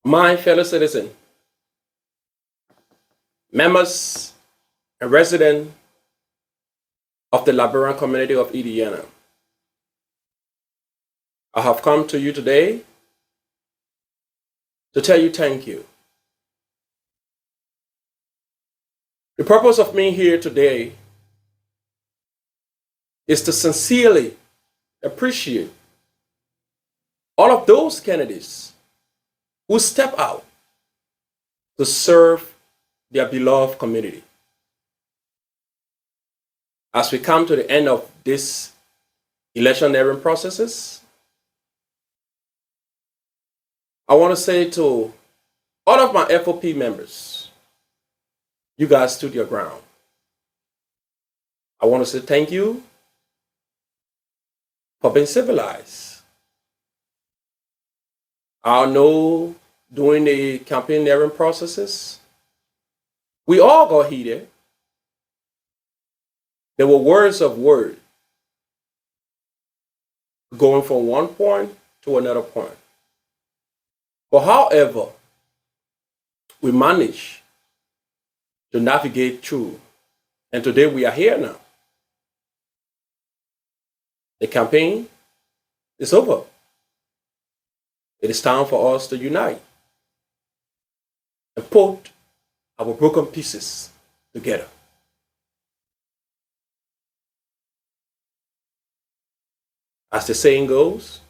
My fellow citizens, members and residents of the Liberian community of Indiana, I have come to you today to tell you thank you. The purpose of me here today is to sincerely appreciate all of those candidates who step out to serve their beloved community. As we come to the end of this electioneering processes, I want to say to all of my FOP members, you guys stood your ground. I want to say thank you for being civilized. I know during the campaigning processes, we all got heated. There were words of word going from one point to another point. But however, we managed to navigate through. And today we are here now. The campaign is over. It is time for us to unite and put our broken pieces together. As the saying goes,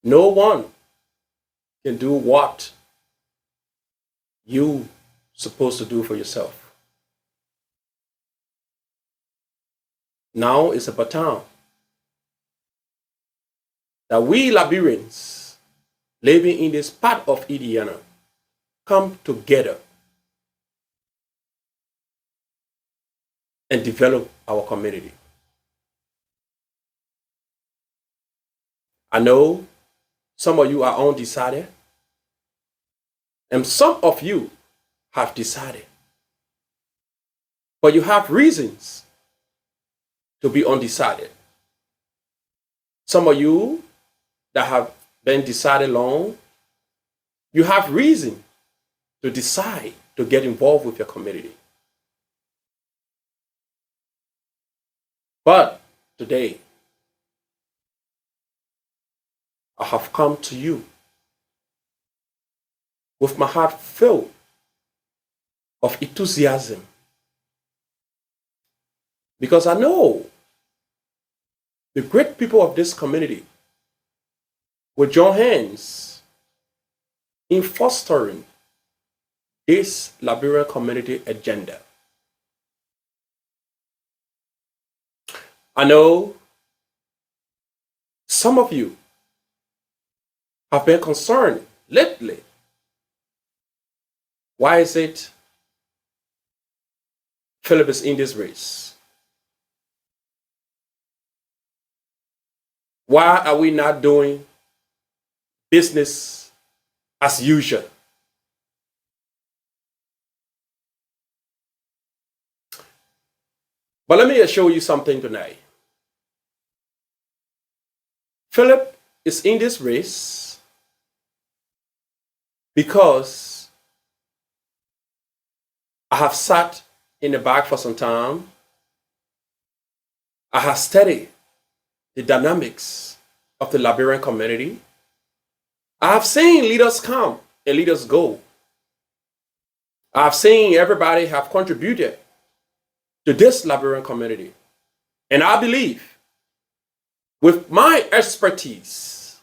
no one can do what you're supposed to do for yourself. Now it's about time that we Liberians living in this part of Indiana come together and develop our community. I know some of you are undecided, and some of you have decided. But you have reasons to be undecided. Some of you that have been decided long, you have reason to decide to get involved with your community. But today, I have come to you with my heart filled of enthusiasm, because I know the great people of this community will join hands in fostering this Liberian community agenda. I know some of you have been concerned lately. Why is it Philip is in this race? Why are we not doing business as usual? But let me show you something tonight. Philip is in this race because I have sat in the back for some time. I have studied the dynamics of the Liberian community. I have seen leaders come and leaders go. I have seen everybody have contributed to this Liberian community. And I believe with my expertise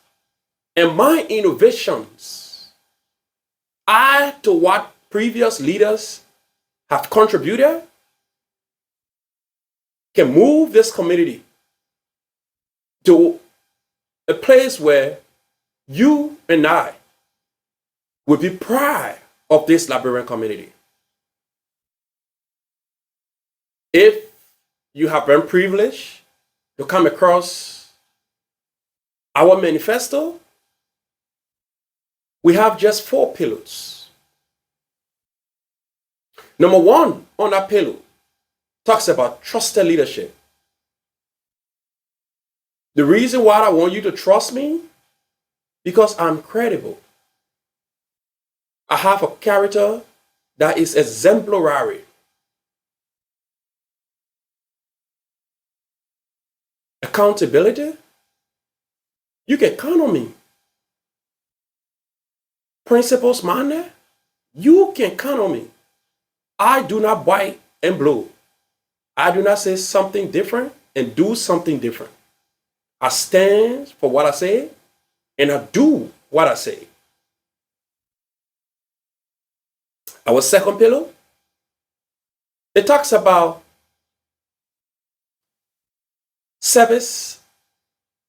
and my innovations, add to what previous leaders have contributed, can move this community to a place where you and I will be proud of this Liberian community. If you have been privileged to come across our manifesto, we have just 4 pillars. Number 1 on that pillar talks about trusted leadership. The reason why I want you to trust me because I'm credible. I have a character that is exemplary. Accountability, you can count on me. Principles, man, you can count on me. I do not bite and blow. I do not say something different and do something different. I stand for what I say and I do what I say. Our second pillar, it talks about service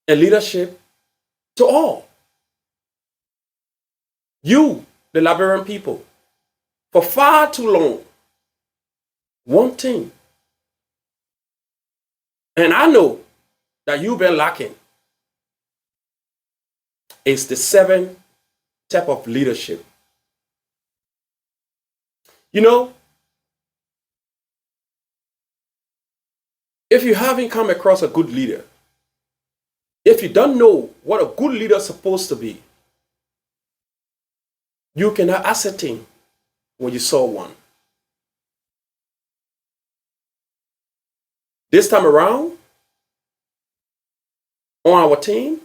and leadership to all. You, the Liberian people, for far too long, one thing, and I know that you've been lacking, is the seven type of leadership. You know, if you haven't come across a good leader, if you don't know what a good leader is supposed to be, you cannot ascertain when you saw one. This time around, on our team,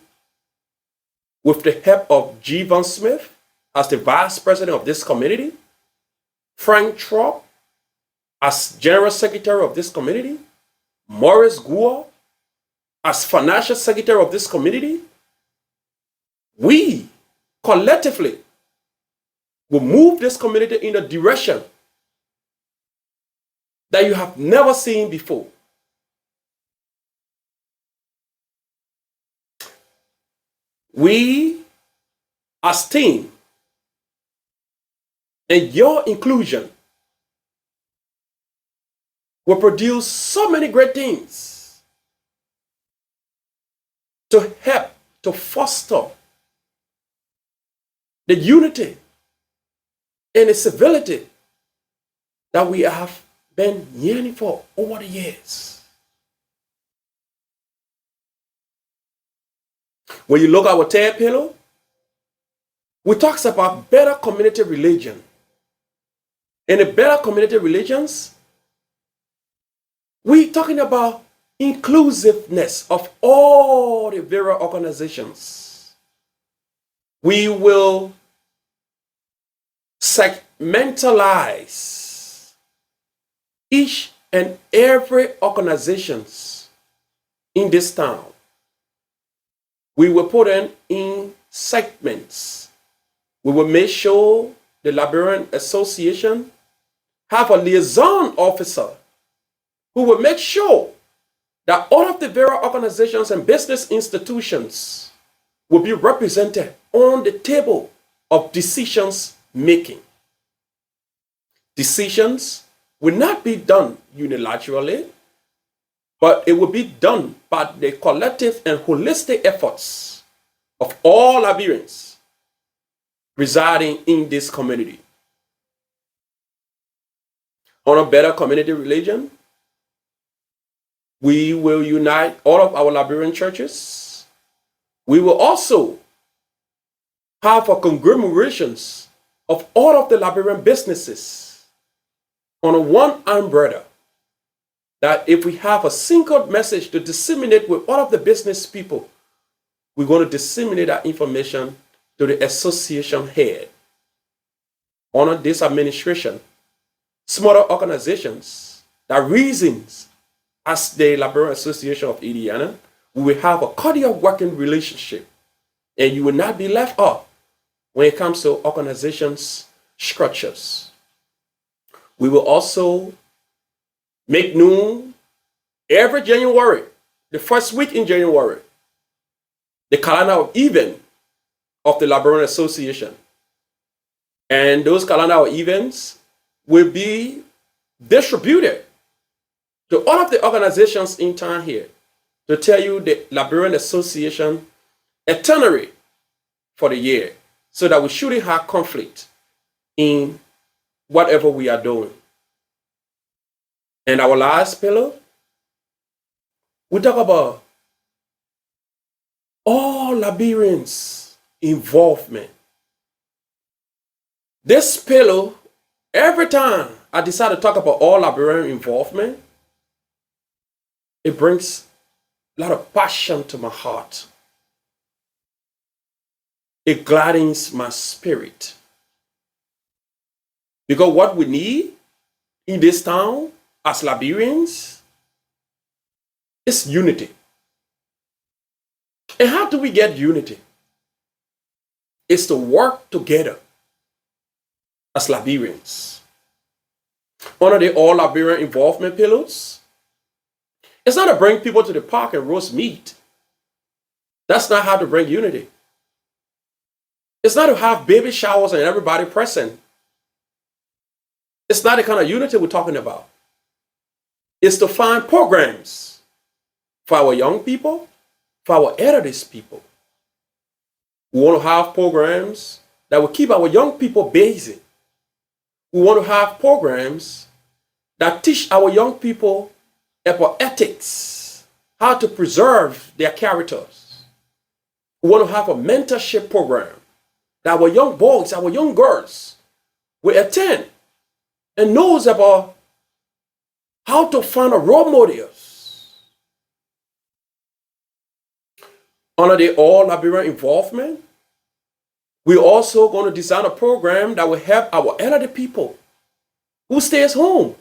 with the help of G. Van Smith as the vice president of this community, Frank Trump as general secretary of this community, Morris Guo as financial secretary of this community, we collectively will move this community in a direction that you have never seen before. We, as team, and your inclusion will produce so many great things to help to foster the unity and the civility that we have been yearning for over the years. When you look at our third pillar, we talk about better community religion. In the better community religions, we're talking about inclusiveness of all the various organizations. We will segmentalize each and every organizations in this town. We will put them in segments. We will make sure the Liberian Association have a liaison officer who will make sure that all of the various organizations and business institutions will be represented on the table of decisions making. Decisions will not be done unilaterally, but it will be done by the collective and holistic efforts of all Liberians residing in this community. On a better community religion, we will unite all of our Liberian churches. We will also have a conglomerations of all of the Liberian businesses on a one umbrella. That if we have a single message to disseminate with all of the business people, we're going to disseminate that information to the association head. Under this administration, smaller organizations that reasons as the Liberian Association of Indiana, we will have a cordial working relationship and you will not be left out when it comes to organizations structures. We will also make known every January, the first week in January, the calendar of event of the Liberian Association. And those calendar of events will be distributed to all of the organizations in town here to tell you the Liberian Association itinerary for the year so that we shouldn't have conflict in whatever we are doing. And our last pillar, we talk about all Liberians involvement. This pillow, every time I decide to talk about all Liberian involvement, it brings a lot of passion to my heart. It gladdens my spirit. Because what we need in this town as Liberians is unity. And how do we get unity? It's to work together as Liberians. One of the all Liberian involvement pillars, it's not to bring people to the park and roast meat. That's not how to bring unity. It's not to have baby showers and everybody present. It's not the kind of unity we're talking about. It's to find programs for our young people, for our elderly people. We want to have programs that will keep our young people busy. We want to have programs that teach our young people about ethics, how to preserve their characters. We want to have a mentorship program that our young boys, our young girls will attend and knows about how to find a role models. Under the all Liberian involvement, we're also going to design a program that will help our elderly people who stays home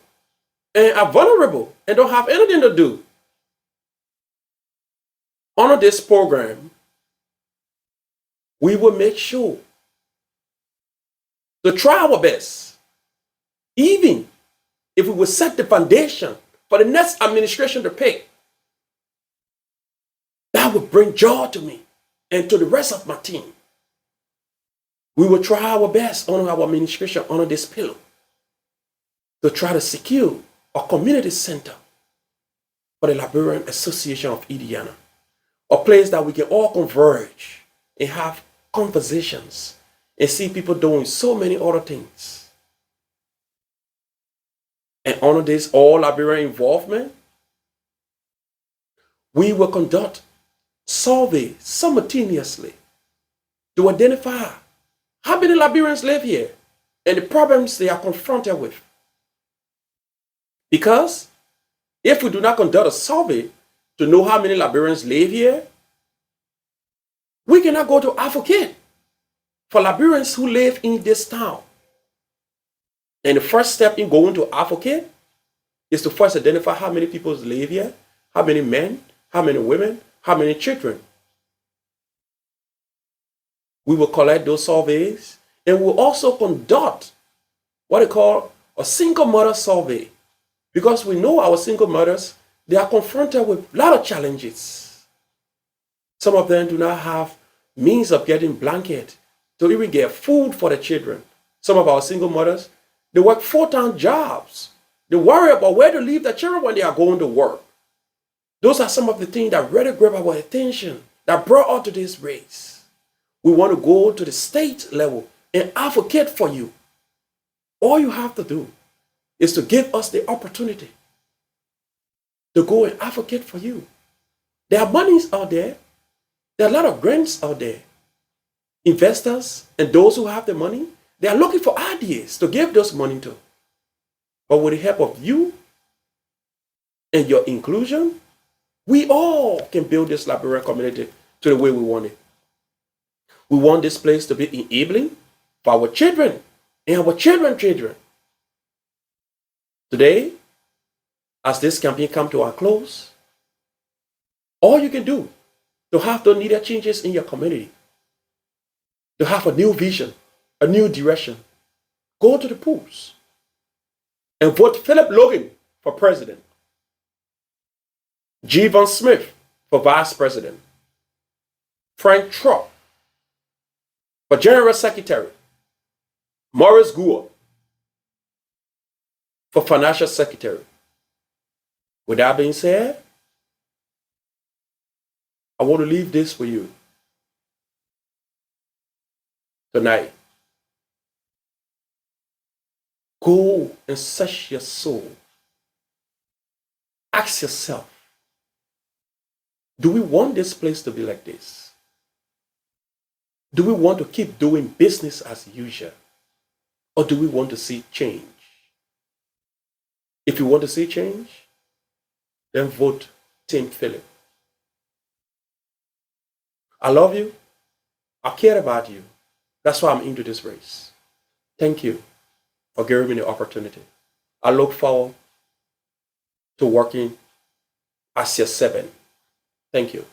and are vulnerable and don't have anything to do. Under this program, we will make sure to try our best, even if we will set the foundation for the next administration to pick. That will bring joy to me and to the rest of my team. We will try our best on our administration under this pillar to try to secure a community center for the Liberian Association of Indiana, a place that we can all converge and have conversations and see people doing so many other things. And under this all Liberian involvement, we will conduct surveys simultaneously to identify how many Liberians live here and the problems they are confronted with. Because if we do not conduct a survey to know how many Liberians live here, we cannot go to advocate for Liberians who live in this town. And the first step in going to advocate is to first identify how many people live here, how many men, how many women, how many children. We will collect those surveys and we'll also conduct what they call a single mother survey, because we know our single mothers, they are confronted with a lot of challenges. Some of them do not have means of getting blanket to even get food for the children. Some of our single mothers, they work full-time jobs. They worry about where to leave their children when they are going to work. Those are some of the things that really grab our attention, that brought us to this race. We want to go to the state level and advocate for you. All you have to do is to give us the opportunity to go and advocate for you. There are monies out there. There are a lot of grants out there. Investors and those who have the money, they are looking for ideas to give those money to. But with the help of you and your inclusion, we all can build this Liberian community to the way we want it. We want this place to be enabling for our children and our children's children. Today, as this campaign comes to a close, all you can do to have the needed changes in your community, to have a new vision, a new direction, go to the polls and vote Philip Logan for president, Javon Smith for vice president, Frank Trump for general secretary, Maurice Gould for financial secretary. With that being said, I want to leave this for you tonight. Go and search your soul. Ask yourself, do we want this place to be like this? Do we want to keep doing business as usual? Or do we want to see change? If you want to see change, then vote Team Philip. I love you. I care about you. That's why I'm into this race. Thank you for giving me the opportunity. I look forward to working as your servant. Thank you.